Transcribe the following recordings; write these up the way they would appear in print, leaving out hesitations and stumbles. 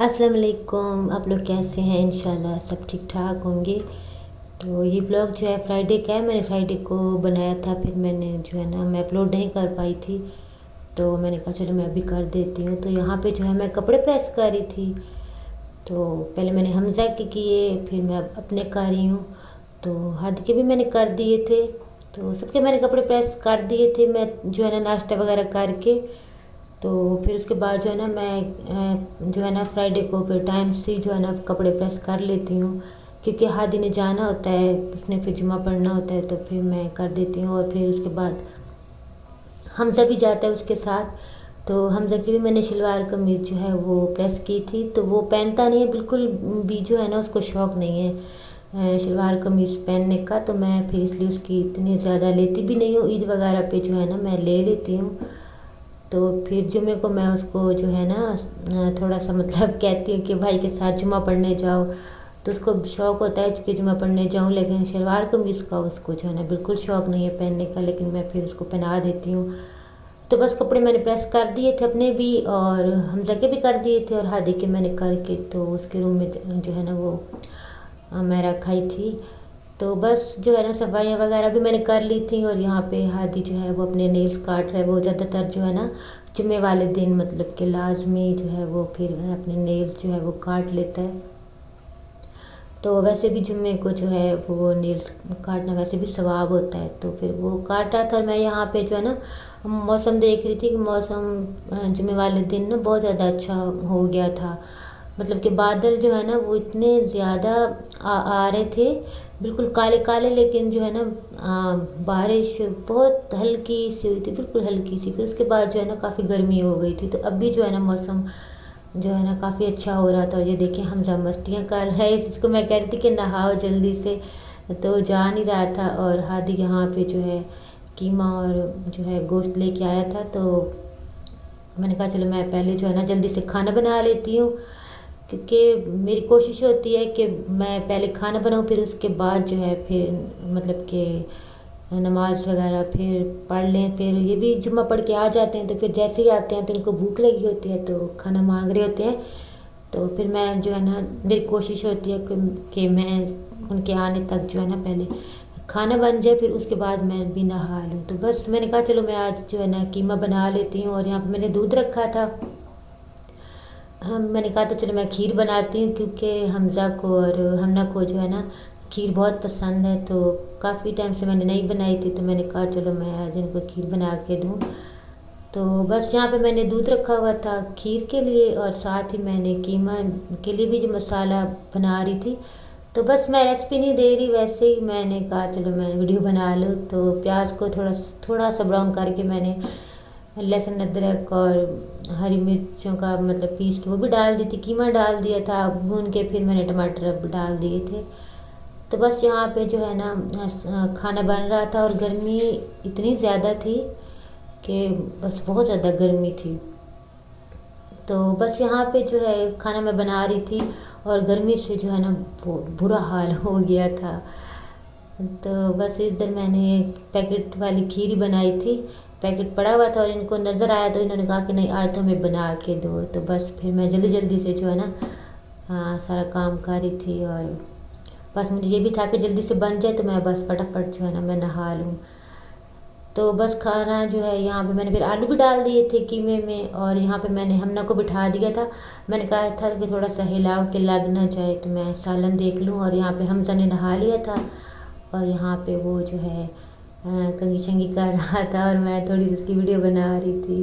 अस्सलाम वालेकुम। आप लोग कैसे हैं? इंशाल्लाह सब ठीक ठाक होंगे। तो ये ब्लॉग जो है फ्राइडे का है। मैंने फ्राइडे को बनाया था, फिर मैंने जो है ना मैं अपलोड नहीं कर पाई थी, तो मैंने कहा चलो मैं अभी कर देती हूँ। तो यहाँ पे जो है मैं कपड़े प्रेस कर रही थी। तो पहले मैंने हमज़ा के किए, फिर मैं अब अपने कर रही हूँ। तो हद के भी मैंने कर दिए थे, तो सबके मैंने कपड़े प्रेस कर दिए थे। मैं जो है ना नाश्ता वगैरह करके, तो फिर उसके बाद जो है ना मैं जो है ना फ्राइडे को फिर टाइम से जो है ना कपड़े प्रेस कर लेती हूँ, क्योंकि हादी ने जाना होता है, उसने फिर जुम्मा पढ़ना होता है, तो फिर मैं कर देती हूँ। और फिर उसके बाद हमज़ा भी जाता है उसके साथ। तो हमज़ा की भी मैंने शलवार कमीज़ जो है वो प्रेस की थी, तो वो पहनता नहीं है बिल्कुल भी, जो है ना उसको शौक़ नहीं है शलवार कमीज़ पहनने का। तो मैं फिर इसलिए उसकी इतनी ज़्यादा लेती भी नहीं हूँ। ईद वगैरह पे जो है ना मैं ले लेती हूँ। तो फिर जुमे को मैं उसको जो है ना थोड़ा सा मतलब कहती हूँ कि भाई के साथ जुमा पढ़ने जाओ, तो उसको शौक़ होता है कि जुमा पढ़ने जाऊँ, लेकिन शलवार कमीज़ का उसको जो है ना बिल्कुल शौक़ नहीं है पहनने का, लेकिन मैं फिर उसको पहना देती हूँ। तो बस कपड़े मैंने प्रेस कर दिए थे अपने भी, और हमज़ा के भी कर दिए थे, और हादी के मैंने करके तो उसके रूम में जो है ना वो मैं रखाई थी। तो बस जो है ना सफाइयाँ वगैरह भी मैंने कर ली थी। और यहाँ पे हादी जो है वो अपने नेल्स काट रहा है। वो ज़्यादातर जो है ना जुम्मे वाले दिन मतलब कि लाजमी जो है वो फिर अपने नेल्स जो है वो काट लेता है। तो वैसे भी जुम्मे को जो है वो नेल्स काटना वैसे भी सवाब होता है, तो फिर वो काट रहा था। और मैं यहाँ पे जो है ना मौसम देख रही थी कि मौसम जुम्मे वाले दिन ना बहुत ज़्यादा अच्छा हो गया था। मतलब कि बादल जो है ना वो इतने ज़्यादा आ रहे थे, बिल्कुल काले काले, लेकिन जो है ना बारिश बहुत हल्की सी हुई थी, बिल्कुल हल्की सी। फिर उसके बाद जो है ना काफ़ी गर्मी हो गई थी। तो अभी जो है ना मौसम जो है ना काफ़ी अच्छा हो रहा था। और ये देखिए हमज़ा मस्तियाँ कर रहा है, जिसको मैं कह रही थी कि नहाओ जल्दी से, तो जा नहीं रहा था। और हादी यहाँ पे जो है कीमा और जो है गोश्त लेके आया था, तो मैंने कहा चलो मैं पहले जो है ना जल्दी से खाना बना लेती हूँ, क्योंकि मेरी कोशिश होती है कि मैं पहले खाना बनाऊँ, फिर उसके बाद जो है फिर मतलब कि नमाज़ वगैरह फिर पढ़ लें। फिर ये भी जुम्मा पढ़ के आ जाते हैं, तो फिर जैसे ही आते हैं तो इनको भूख लगी होती है, तो खाना मांग रहे होते हैं। तो फिर मैं जो है ना मेरी कोशिश होती है कि मैं उनके आने तक जो है ना पहले खाना बन जाए, फिर उसके बाद मैं भी नहा लूँ। तो बस मैंने कहा चलो मैं आज जो है ना कीमा बना लेती हूँ। और यहाँ पे मैंने दूध रखा था। मैंने कहा था चलो मैं खीर बनाती हूँ, क्योंकि हमज़ा को और हमना को जो है ना खीर बहुत पसंद है। तो काफ़ी टाइम से मैंने नहीं बनाई थी, तो मैंने कहा चलो मैं आज इनको खीर बना के दूँ। तो बस यहाँ पे मैंने दूध रखा हुआ था खीर के लिए, और साथ ही मैंने कीमा के लिए भी जो मसाला बना रही थी। तो बस मैं रेसिपी नहीं दे रही, वैसे ही मैंने कहा चलो मैं वीडियो बना लूँ। तो प्याज को थोड़ा थोड़ा सा ब्राउन करके मैंने लहसुन अदरक और हरी मिर्चों का मतलब पीस के वो भी डाल दी थी, कीमा डाल दिया था भून के, फिर मैंने टमाटर अब डाल दिए थे। तो बस यहाँ पे जो है ना खाना बन रहा था, और गर्मी इतनी ज़्यादा थी कि बस बहुत ज़्यादा गर्मी थी। तो बस यहाँ पे जो है खाना मैं बना रही थी, और गर्मी से जो है ना बुरा हाल हो गया था। तो बस इधर मैंने पैकेट वाली खीर ही बनाई थी, पैकेट पड़ा हुआ था, और इनको नज़र आया तो इन्होंने कहा कि नहीं आज तो हमें बना के दो। तो बस फिर मैं जल्दी जल्दी से जो है ना सारा काम कर रही थी। और बस मुझे ये भी था कि जल्दी से बन जाए, तो मैं बस फटाफट जो है ना मैं नहा लूँ। तो बस खाना जो है यहाँ पे मैंने फिर आलू भी डाल दिए थे कीमे में, और यहाँ पे मैंने हमना को बिठा दिया था। मैंने कहा था कि थोड़ा सा हिलाओ के लग ना जाए, तो मैं सालन देख लूँ। और यहाँ पे हमजा ने नहा लिया था, और यहाँ पे वो जो है कंघी शंगी कर रहा था, और मैं थोड़ी सी उसकी वीडियो बना रही थी।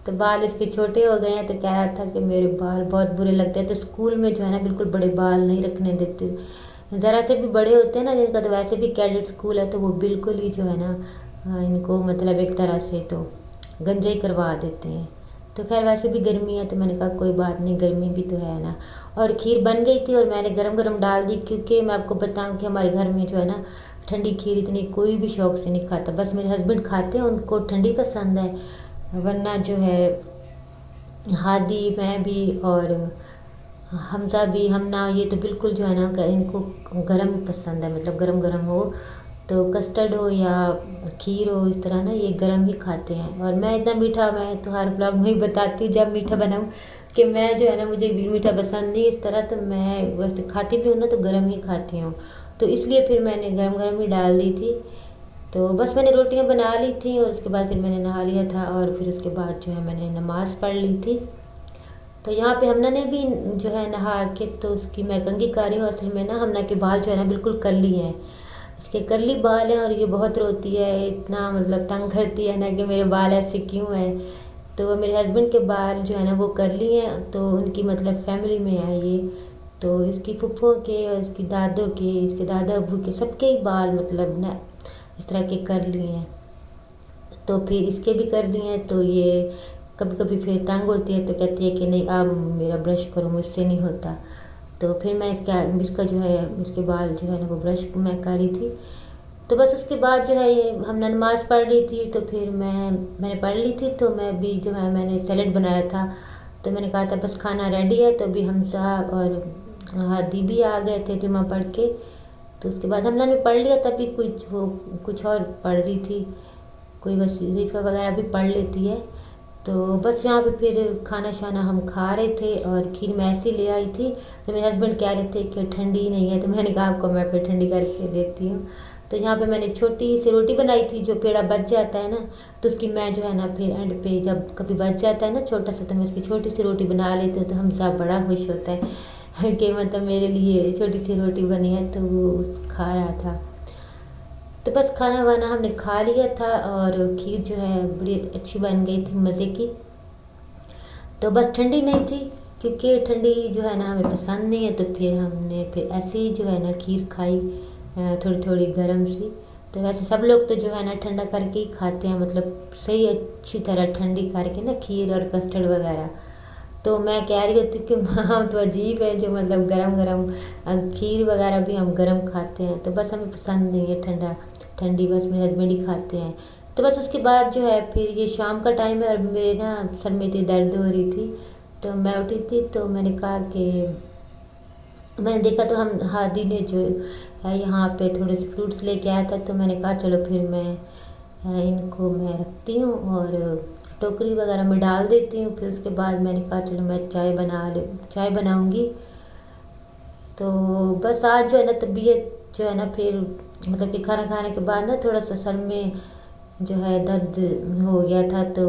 तो बाल इसके छोटे हो गए हैं, तो कह रहा था कि मेरे बाल बहुत बुरे लगते हैं। तो स्कूल में जो है ना बिल्कुल बड़े बाल नहीं रखने देते, ज़रा से भी बड़े होते हैं ना जिनका, तो वैसे भी कैडेट स्कूल है, तो वो बिल्कुल ही जो है ना इनको मतलब एक तरह से तो गंजा ही करवा देते हैं। तो खैर वैसे भी गर्मी है, तो मैंने कहा कोई बात नहीं, गर्मी भी तो है ना। और खीर बन गई थी, और मैंने गरम गरम डाल दी, क्योंकि मैं आपको बताऊं कि हमारे घर में जो है ना ठंडी खीर इतनी कोई भी शौक़ से नहीं खाता। बस मेरे हस्बैंड खाते हैं, उनको ठंडी पसंद है, वरना जो है हादी मैं भी और हमज़ा भी हम ना ये तो बिल्कुल जो है ना इनको गरम ही पसंद है, मतलब गरम गरम हो, तो कस्टर्ड हो या खीर हो, इस तरह ना ये गरम ही खाते हैं। और मैं इतना मीठा, मैं तो हर ब्लॉग में ही बताती हूँ जब मीठा बनाऊँ कि मैं जो है ना, मुझे भी मीठा पसंद नहीं इस तरह, तो मैं वैसे खाती भी हूँ ना तो गर्म ही खाती हूँ, तो इसलिए फिर मैंने गरम गरम ही डाल दी थी। तो बस मैंने रोटियां बना ली थी और उसके बाद फिर मैंने नहा लिया था और फिर उसके बाद जो है मैंने नमाज़ पढ़ ली थी। तो यहाँ पे हमना ने भी जो है नहा के, तो उसकी मैं कंघी कर रही हूँ। असल में ना हमना के बाल जो है ना बिल्कुल कर्ली हैं, इसके कर्ली बाल हैं और ये बहुत रोती है, इतना मतलब तंग करती है ना कि मेरे बाल ऐसे क्यों हैं। तो मेरे हस्बैंड के बाल जो है ना वो कर्ली हैं, तो उनकी मतलब फैमिली में है ये। तो इसकी फुफ्फो के और इसकी दादों के, इसके दादा अबू के, सबके ही बाल मतलब ना इस तरह के कर्ली हैं। तो फिर इसके भी कर दिए हैं, तो ये कभी कभी फिर तंग होती है तो कहती है कि नहीं आप मेरा ब्रश करो, मुझसे नहीं होता। तो फिर मैं इसका जो है इसके बाल जो है ना वो ब्रश मैं कर रही थी। तो बस उसके बाद जो है ये हम नमाज़ पढ़ रही थी, तो फिर मैंने पढ़ ली थी, तो मैं भी जो है मैंने सैलेड बनाया था। तो मैंने कहा था बस खाना रेडी है, तो अभी हमसा और हादी भी आ गए थे जुमा पढ़ के। तो उसके बाद हमने पढ़ लिया, तभी कुछ और पढ़ रही थी, कोई वजीफ़ा वगैरह भी पढ़ लेती है। तो बस यहाँ पे फिर खाना शाना हम खा रहे थे और खीर मैं ऐसे ले आई थी। तो मेरे हस्बैंड कह रहे थे कि ठंडी नहीं है, तो मैंने कहा आपको मैं फिर ठंडी करके देती हूँ। तो यहाँ पे मैंने छोटी सी रोटी बनाई थी, जो पेड़ा बच जाता है ना, तो उसकी मैं जो है ना फिर एंड पे जब कभी बच जाता है ना छोटा सा, तो मैं उसकी छोटी सी रोटी बना लेती हूँ। तो हम सब बड़ा खुश होता है कि मतलब मेरे लिए छोटी सी रोटी बनी है, तो वो खा रहा था। तो बस खाना वाना हमने खा लिया था और खीर जो है बड़ी अच्छी बन गई थी, मज़े की। तो बस ठंडी नहीं थी, क्योंकि ठंडी जो है ना हमें पसंद नहीं है, तो फिर हमने फिर ऐसे ही जो है ना खीर खाई, थोड़ी थोड़ी गर्म सी। तो वैसे सब लोग तो जो है ना ठंडा करके ही खाते हैं, मतलब सही अच्छी तरह ठंडी करके ना, खीर और कस्टर्ड वगैरह। तो मैं कह रही होती कि हम तो अजीब है जो मतलब गरम गरम खीर वगैरह भी हम गरम खाते हैं, तो बस हमें पसंद नहीं है ठंडा ठंडी, बस मेरे हस्बैंड ही खाते हैं। तो बस उसके बाद जो है फिर ये शाम का टाइम है और मेरे ना सर में इतनी दर्द हो रही थी, तो मैं उठी थी। तो मैंने कहा कि मैंने देखा तो हम हादी ने जो है यहाँ पे थोड़े से फ्रूट्स लेके आया था, तो मैंने कहा चलो फिर इनको मैं रखती हूँ और टोकरी वगैरह में डाल देती हूँ। फिर उसके बाद मैंने कहा चलो मैं चाय बनाऊँगी। तो बस आज जो है ना तबीयत जो है ना फिर मतलब कि खाना खाने के बाद ना थोड़ा सा सर में जो है दर्द हो गया था, तो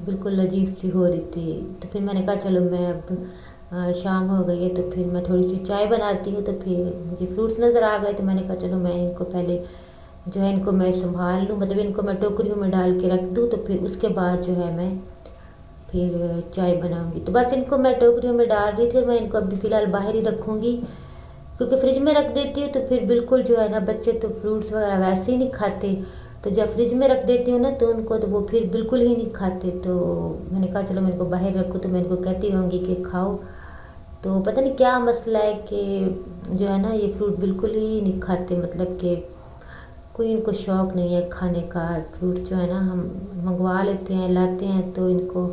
बिल्कुल अजीब सी हो रही थी। तो फिर मैंने कहा चलो मैं अब शाम हो गई है, तो फिर मैं थोड़ी सी चाय बनाती हूँ। तो फिर मुझे फ्रूट्स नज़र आ गए, तो मैंने कहा चलो मैं इनको पहले जो है इनको मैं संभाल लूँ, मतलब इनको मैं टोकरियों में डाल के रख दूँ, तो फिर उसके बाद जो है मैं फिर चाय बनाऊँगी। तो बस इनको मैं टोकरियों में डाल रही थी और मैं इनको अभी फ़िलहाल बाहर ही रखूँगी, क्योंकि फ्रिज में रख देती हूँ तो फिर बिल्कुल जो है ना बच्चे तो फ्रूट्स वगैरह वैसे ही नहीं खाते। तो जब फ्रिज में रख देती हूँ ना तो उनको तो वो फिर बिल्कुल ही नहीं खाते। तो मैंने कहा चलो मैं इनको बाहर रखूँ, तो मैं इनको कहती रहूँगी कि खाओ। तो पता नहीं क्या मसला है कि जो है ना ये फ्रूट बिल्कुल ही नहीं खाते, मतलब कि कोई इनको शौक़ नहीं है खाने का। फ्रूट जो है ना हम मंगवा लेते हैं, लाते हैं, तो इनको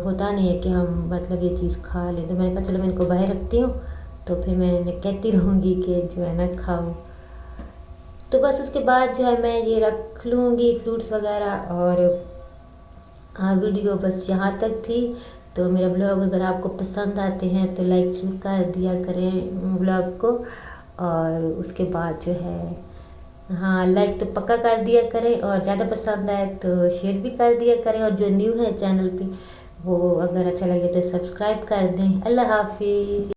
होता नहीं है कि हम मतलब ये चीज़ खा लें। तो मैंने कहा चलो मैं इनको बाहर रखती हूँ, तो फिर मैं इन्हें कहती रहूँगी कि जो है ना खाओ। तो बस उसके बाद जो है मैं ये रख लूँगी फ्रूट्स वगैरह। और वीडियो बस यहाँ तक थी। तो मेरा ब्लॉग अगर आपको पसंद आते हैं तो लाइक ज़रूर कर दिया करें ब्लॉग को, और उसके बाद जो है हाँ लाइक तो पक्का कर दिया करें, और ज़्यादा पसंद आए तो शेयर भी कर दिया करें, और जो न्यू है चैनल पे वो अगर अच्छा लगे तो सब्सक्राइब कर दें। अल्लाह हाफिज़।